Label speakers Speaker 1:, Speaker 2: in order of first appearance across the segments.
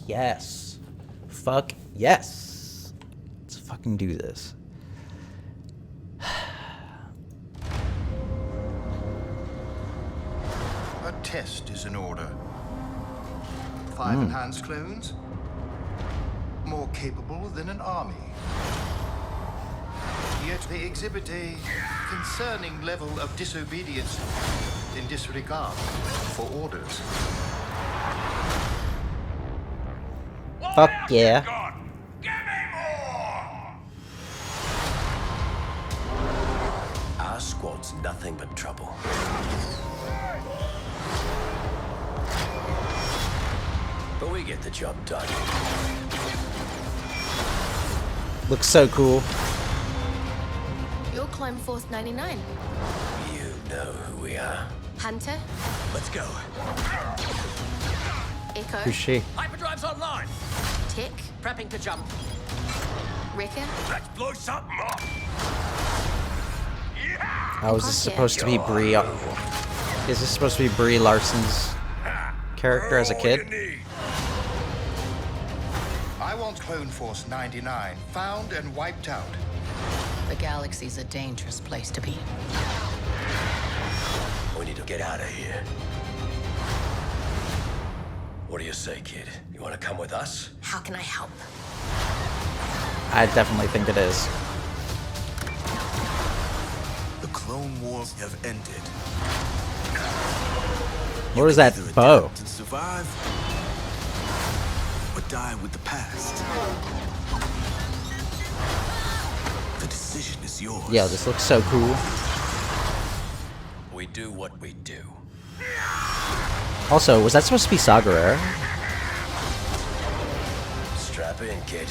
Speaker 1: yes. Fuck yes. Let's fucking do this.
Speaker 2: A test is in order. 5 enhanced clones? More capable than an army. Yet they exhibit a concerning level of disobedience and disregard for orders.
Speaker 1: Fuck yeah.
Speaker 3: Give me more!
Speaker 4: Our squad's nothing but trouble. But we get the job done.
Speaker 1: Looks so cool.
Speaker 5: You're Clone Force 99.
Speaker 4: You know who we are.
Speaker 5: Hunter,
Speaker 4: Let's go.
Speaker 5: Echo,
Speaker 1: Who's she?
Speaker 3: Hyperdrive's online.
Speaker 5: Tick,
Speaker 6: Prepping to jump.
Speaker 5: Wrecker,
Speaker 3: Let's blow something up. Yeah!
Speaker 1: Oh, is this supposed to be Brie? Is this supposed to be Brie Larson's character as a
Speaker 3: All you
Speaker 1: kid?
Speaker 3: need.
Speaker 2: I want Clone Force 99 found and wiped out.
Speaker 6: The galaxy's a dangerous place to be.
Speaker 4: We need to get out of here. What do you say, kid? You want to come with us?
Speaker 5: how can I help?
Speaker 1: I definitely think it is.
Speaker 7: The Clone Wars have ended.
Speaker 1: What was that
Speaker 7: Either
Speaker 1: bow?
Speaker 7: adapt and survive, or die with the past. The decision is yours.
Speaker 1: Yo, this looks so cool.
Speaker 4: We do what we do.
Speaker 1: Also, was that supposed to be Saw Gerrera?
Speaker 4: Strap in, kid.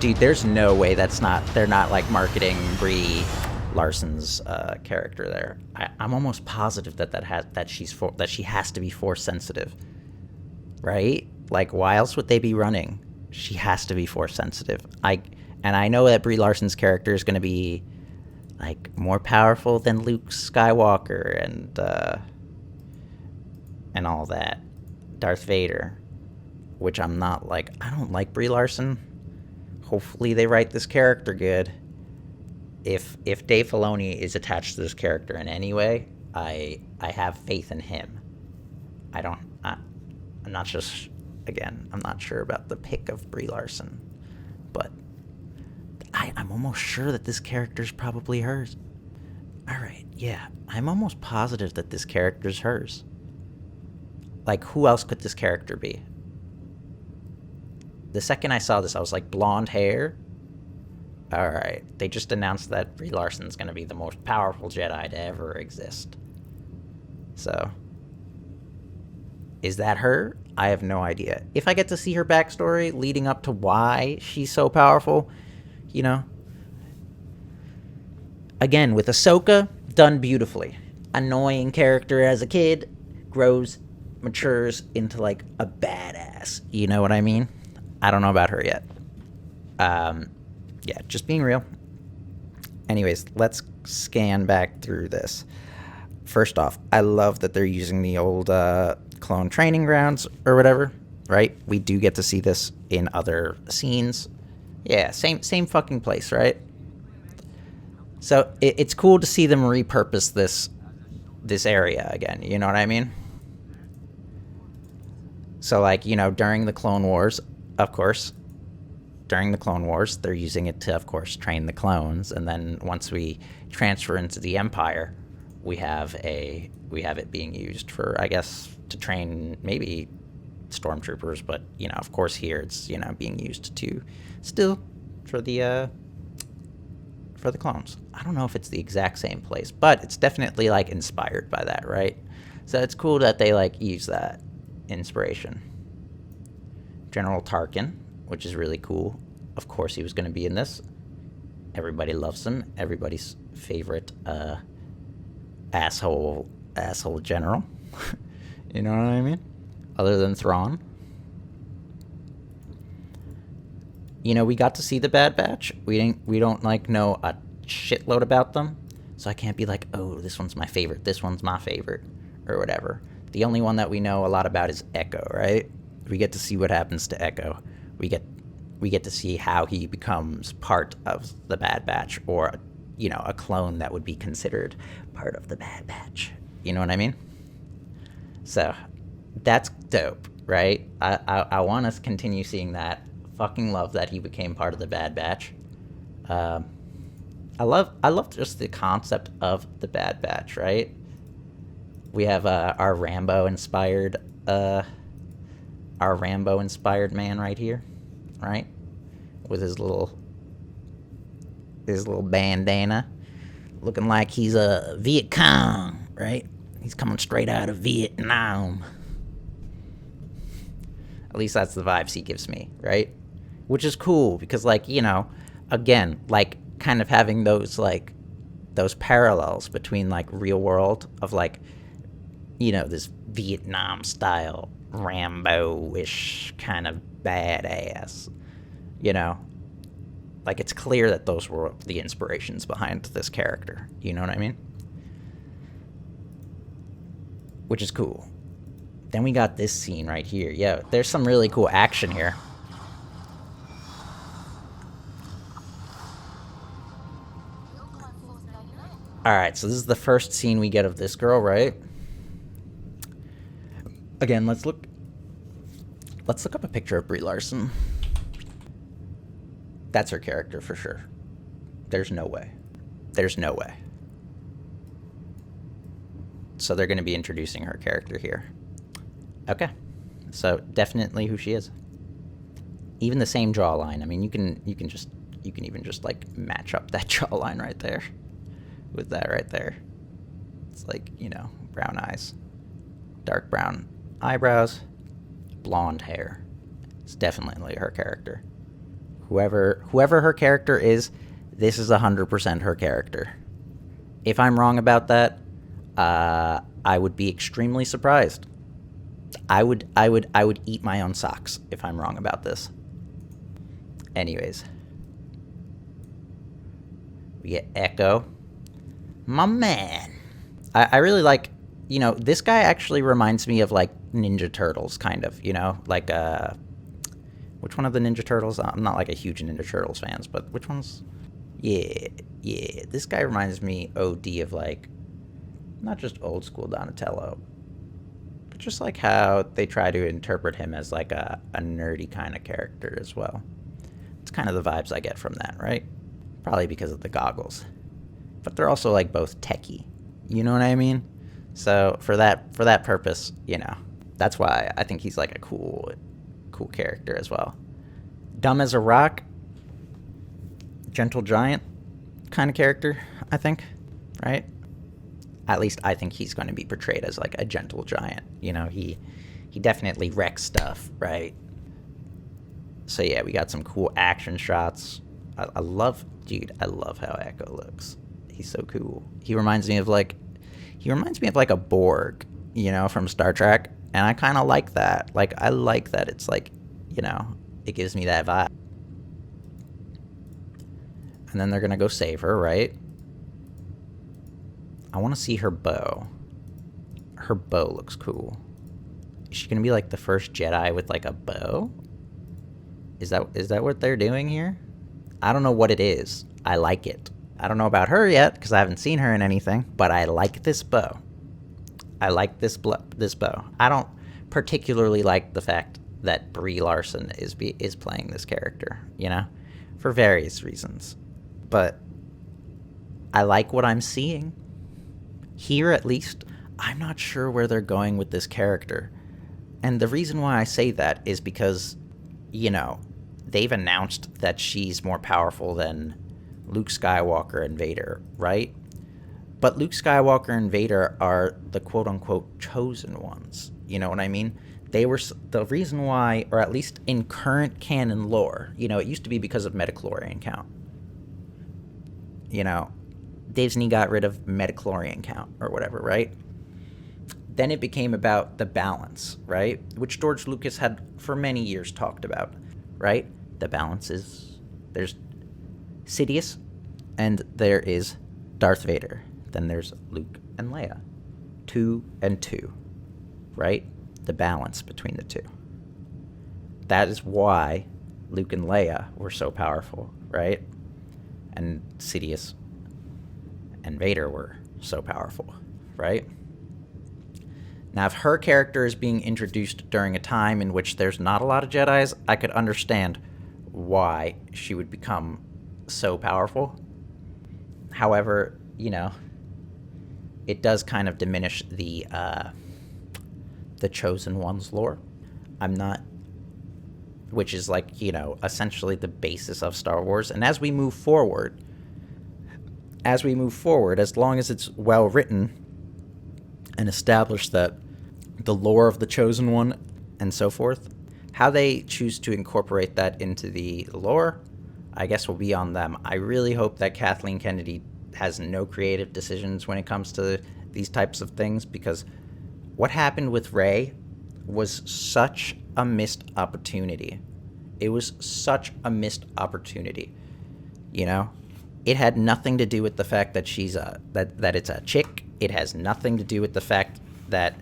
Speaker 1: Dude, there's no way they're not like marketing Brie Larson's character there. I'm almost positive that she has to be force sensitive, right? Like, why else would they be running? She has to be force sensitive. And I know that Brie Larson's character is going to be like more powerful than Luke Skywalker and all that, Darth Vader, which I'm not like. I don't like Brie Larson. Hopefully they write this character good. If Dave Filoni is attached to this character in any way, I have faith in him. I'm not just, again, I'm not sure about the pick of Brie Larson, but I'm almost sure that this character's probably hers. Alright, yeah, I'm almost positive that this character's hers. Like, who else could this character be? The second I saw this, I was like, blonde hair? Alright, they just announced that Brie Larson's gonna be the most powerful Jedi to ever exist. So, is that her? I have no idea. If I get to see her backstory leading up to why she's so powerful, you know. Again, with Ahsoka, done beautifully. Annoying character as a kid, grows, matures into like a badass. You know what I mean? I don't know about her yet. Yeah, just being real. Anyways, let's scan back through this. First off, I love that they're using the old clone training grounds or whatever, right? We do get to see this in other scenes. Yeah, same fucking place, right? So it's cool to see them repurpose this area again, you know what I mean? So, like, you know, during the Clone Wars, of course, they're using it to, of course, train the clones, and then once we transfer into the Empire, we have it being used for, I guess, to train maybe stormtroopers, but, you know, of course here it's, you know, being used to still for the clones. I don't know if it's the exact same place, but it's definitely like inspired by that, right? So it's cool that they like use that inspiration. General Tarkin, which is really cool. Of course he was going to be in this. Everybody loves him. Everybody's favorite asshole general. You know what I mean? Other than Thrawn. You know, we got to see the Bad Batch. We don't like know a shitload about them, so I can't be like, oh, this one's my favorite, this one's my favorite, or whatever. The only one that we know a lot about is Echo, right? We get to see what happens to Echo. We get to see how he becomes part of the Bad Batch, or, you know, a clone that would be considered part of the Bad Batch. You know what I mean? So, that's dope, right? I want us to continue seeing that. Fucking love that he became part of the Bad Batch. I love just the concept of the Bad Batch, right? We have our Rambo inspired man right here, right? With his little bandana, looking like he's a Viet Cong, right? He's coming straight out of Vietnam. At least that's the vibes he gives me, right? Which is cool because, like, you know, again, like, kind of having those parallels between, like, real world of, like, you know, this Vietnam style Rambo-ish kind of badass, you know? Like, it's clear that those were the inspirations behind this character, you know what I mean? Which is cool. Then we got this scene right here. Yeah, there's some really cool action here. Alright, so this is the first scene we get of this girl, right? Again, let's look up a picture of Brie Larson. That's her character for sure. There's no way. There's no way. So they're going to be introducing her character here. Okay. So definitely who she is. Even the same jawline. I mean, you can even just like match up that jawline right there with that right there. It's like, you know, brown eyes, dark brown eyebrows, blonde hair. It's definitely her character. Whoever her character is, this is 100% her character. If I'm wrong about that, I would be extremely surprised. I would eat my own socks if I'm wrong about this. Anyways, we get Echo, my man. I really like, you know, this guy actually reminds me of like Ninja Turtles, kind of, you know, like which one of the Ninja Turtles? I'm not like a huge Ninja Turtles fans, but which ones? Yeah, this guy reminds me OD of like, not just old school Donatello, but just like how they try to interpret him as like a nerdy kind of character as well. It's kind of the vibes I get from that, right? Probably because of the goggles. But they're also like both techie. You know what I mean? So for that purpose, you know, that's why I think he's like a cool character as well. Dumb as a rock, gentle giant kind of character, I think, right? At least I think he's going to be portrayed as like a gentle giant. You know, he definitely wrecks stuff, right? So yeah, we got some cool action shots. I love how Echo looks. He's so cool. He reminds me of like a Borg, you know, from Star Trek. And I kind of like that. Like, I like that it's like, you know, it gives me that vibe. And then they're going to go save her, right? I want to see her bow. Her bow looks cool. Is she going to be like the first Jedi with like a bow? Is that what they're doing here? I don't know what it is. I like it. I don't know about her yet because I haven't seen her in anything, but I like this bow. I like this bow. I don't particularly like the fact that Brie Larson is playing this character, you know, for various reasons. But I like what I'm seeing. Here, at least, I'm not sure where they're going with this character. And the reason why I say that is because, you know, they've announced that she's more powerful than Luke Skywalker and Vader, right? But Luke Skywalker and Vader are the quote-unquote chosen ones. You know what I mean? They were the reason why, or at least in current canon lore, you know, it used to be because of Metachlorian count. You know, Disney got rid of Metachlorian count or whatever, right? Then it became about the balance, right? Which George Lucas had for many years talked about, right? The balance is, there's Sidious and there is Darth Vader. Then there's Luke and Leia. 2 and 2. right? The balance between the two. That is why Luke and Leia were so powerful, right? And Sidious and Vader were so powerful, right? Now, if her character is being introduced during a time in which there's not a lot of Jedis, I could understand why she would become so powerful. However, you know, it does kind of diminish the Chosen One's lore. Which is like, you know, essentially the basis of Star Wars. And as we move forward, as long as it's well written and established that the lore of the Chosen One and so forth, how they choose to incorporate that into the lore, I guess will be on them. I really hope that Kathleen Kennedy has no creative decisions when it comes to these types of things, because what happened with Rey was such a missed opportunity. It was such a missed opportunity. You know, it had nothing to do with the fact that she's that it's a chick. It has nothing to do with the fact that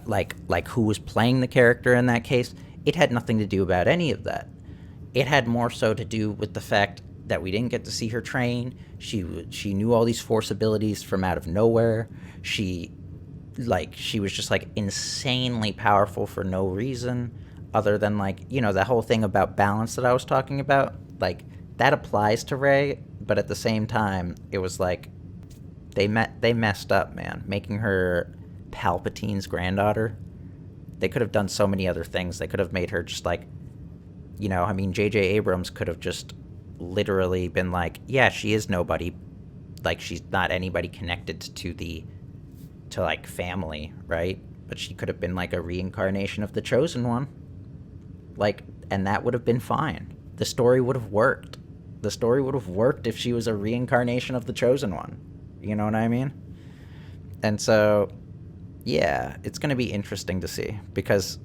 Speaker 1: like who was playing the character in that case. It had nothing to do about any of that. It had more so to do with the fact that we didn't get to see her train. She knew all these Force abilities from out of nowhere. She was just like insanely powerful for no reason other than, like, you know, the whole thing about balance that I was talking about. Like, that applies to Rey, but at the same time, it was like they messed up, man, making her Palpatine's granddaughter. They could have done so many other things. They could have made her just like, you know, I mean, J.J. Abrams could have just literally been like, yeah, she is nobody. Like, she's not anybody connected to like family, right? But she could have been like a reincarnation of the Chosen One. Like, and that would have been fine. The story would have worked. The story would have worked if she was a reincarnation of the Chosen One. You know what I mean? And so, yeah, it's going to be interesting to see, because,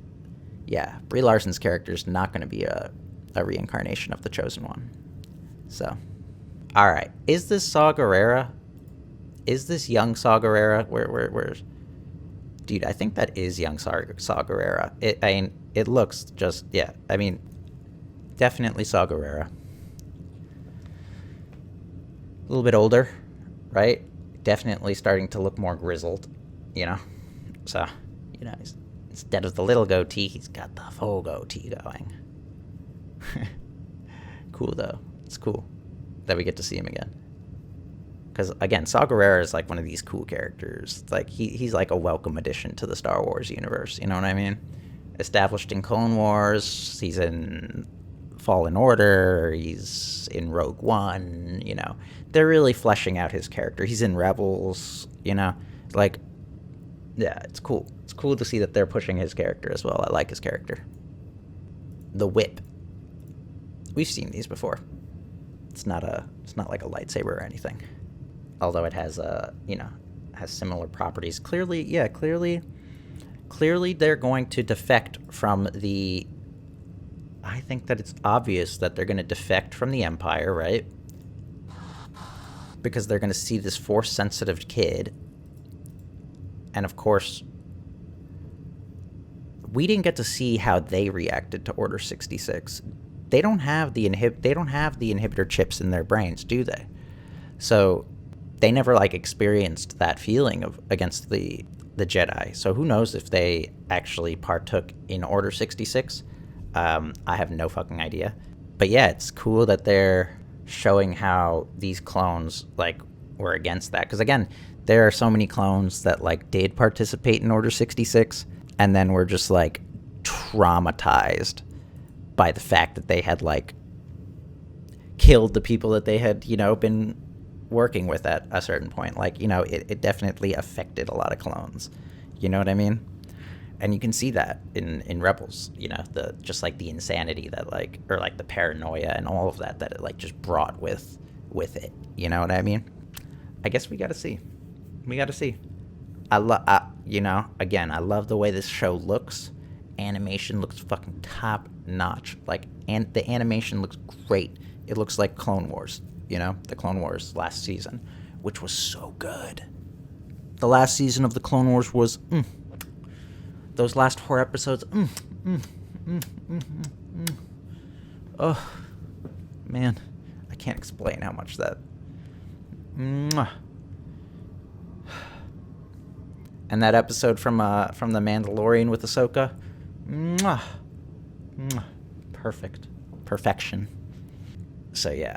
Speaker 1: yeah, Brie Larson's character is not going to be a reincarnation of the Chosen One. So, all right. Is this Saw Gerrera? Is this young Saw Gerrera? Where's... Dude, I think that is young Saw Gerrera. It looks just... Yeah, I mean, definitely Saw Gerrera. A little bit older, right? Definitely starting to look more grizzled, you know? So, you know, instead of the little goatee, he's got the full goatee going. Cool, though. It's cool that we get to see him again. Because, again, Saw Gerrera is like one of these cool characters. It's like he's like a welcome addition to the Star Wars universe, you know what I mean? Established in Clone Wars, he's in Fallen Order, he's in Rogue One, you know. They're really fleshing out his character. He's in Rebels, you know. Like, yeah, it's cool. It's cool to see that they're pushing his character as well. I like his character. The whip. We've seen these before. It's not like a lightsaber or anything. Although it has has similar properties. Clearly they're going to defect from the... I think that it's obvious that they're going to defect from the Empire, right? Because they're going to see this Force-sensitive kid. And of course, we didn't get to see how they reacted to Order 66. They don't have the inhibitor chips in their brains, do they? So they never like experienced that feeling of against the Jedi. So who knows if they actually partook in Order 66? I have no fucking idea. But yeah, it's cool that they're showing how these clones like were against that. Because again, there are so many clones that like did participate in Order 66 and then were just like traumatized by the fact that they had like killed the people that they had, you know, been working with at a certain point. Like, you know, it definitely affected a lot of clones. You know what I mean? And you can see that in Rebels, you know, just like the insanity that like, or like the paranoia and all of that it like just brought with it. You know what I mean? I guess we got to see. You know, again, I love the way this show looks. Animation looks fucking top notch. Like, and the animation looks great. It looks like Clone Wars, you know, the Clone Wars last season, which was so good. The last season of the Clone Wars was Those last 4 episodes. Oh, man. I can't explain how much that... Mwah. And that episode from The Mandalorian with Ahsoka. Mwah. Mwah. Perfect. Perfection. So yeah.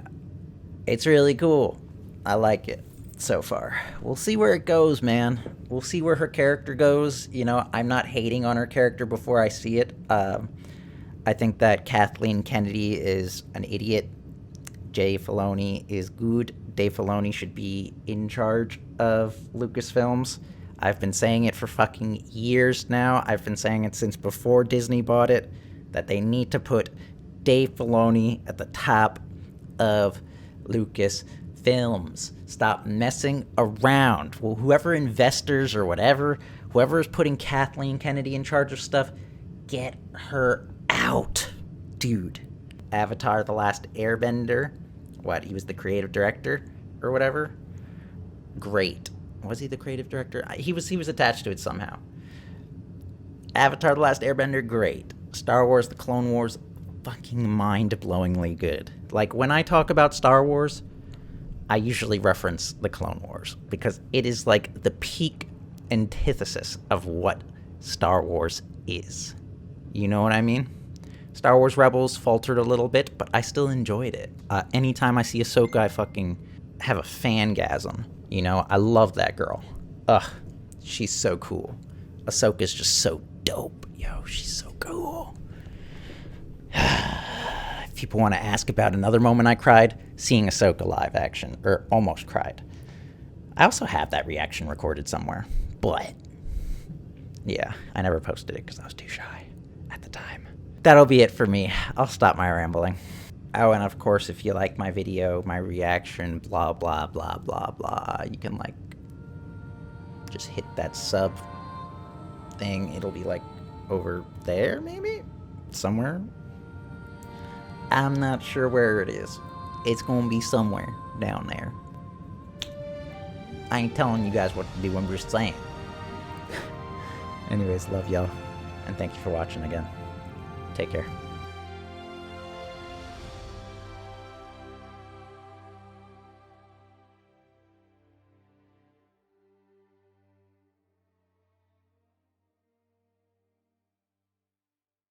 Speaker 1: It's really cool. I like it so far. We'll see where it goes, man. We'll see where her character goes. You know, I'm not hating on her character before I see it. I think that Kathleen Kennedy is an idiot. Dave Filoni is good. Dave Filoni should be in charge of Lucasfilms. I've been saying it for fucking years now. I've been saying it since before Disney bought it, that they need to put Dave Filoni at the top of Lucasfilms. Stop messing around. Well, whoever investors or whatever, whoever is putting Kathleen Kennedy in charge of stuff, get her out, dude. Avatar: The Last Airbender. What, he was the creative director or whatever? Great. Was he the creative director? He was attached to it somehow. Avatar: The Last Airbender, great. Star Wars: The Clone Wars, fucking mind-blowingly good. Like, when I talk about Star Wars, I usually reference The Clone Wars, because it is like the peak antithesis of what Star Wars is. You know what I mean? Star Wars Rebels faltered a little bit, but I still enjoyed it. Anytime I see Ahsoka, I fucking have a fangasm. You know, I love that girl. Ugh, she's so cool. Ahsoka's just so dope. Yo, she's so cool. If people want to ask about another moment I cried, seeing Ahsoka live action, or almost cried. I also have that reaction recorded somewhere, but yeah, I never posted it because I was too shy at the time. That'll be it for me. I'll stop my rambling. Oh, and of course, if you like my video, my reaction, blah, blah, blah, blah, blah, you can, like, just hit that sub thing. It'll be, like, over there, maybe? Somewhere? I'm not sure where it is. It's gonna be somewhere down there. I ain't telling you guys what to do, I'm just saying. Anyways, love y'all, and thank you for watching again. Take care.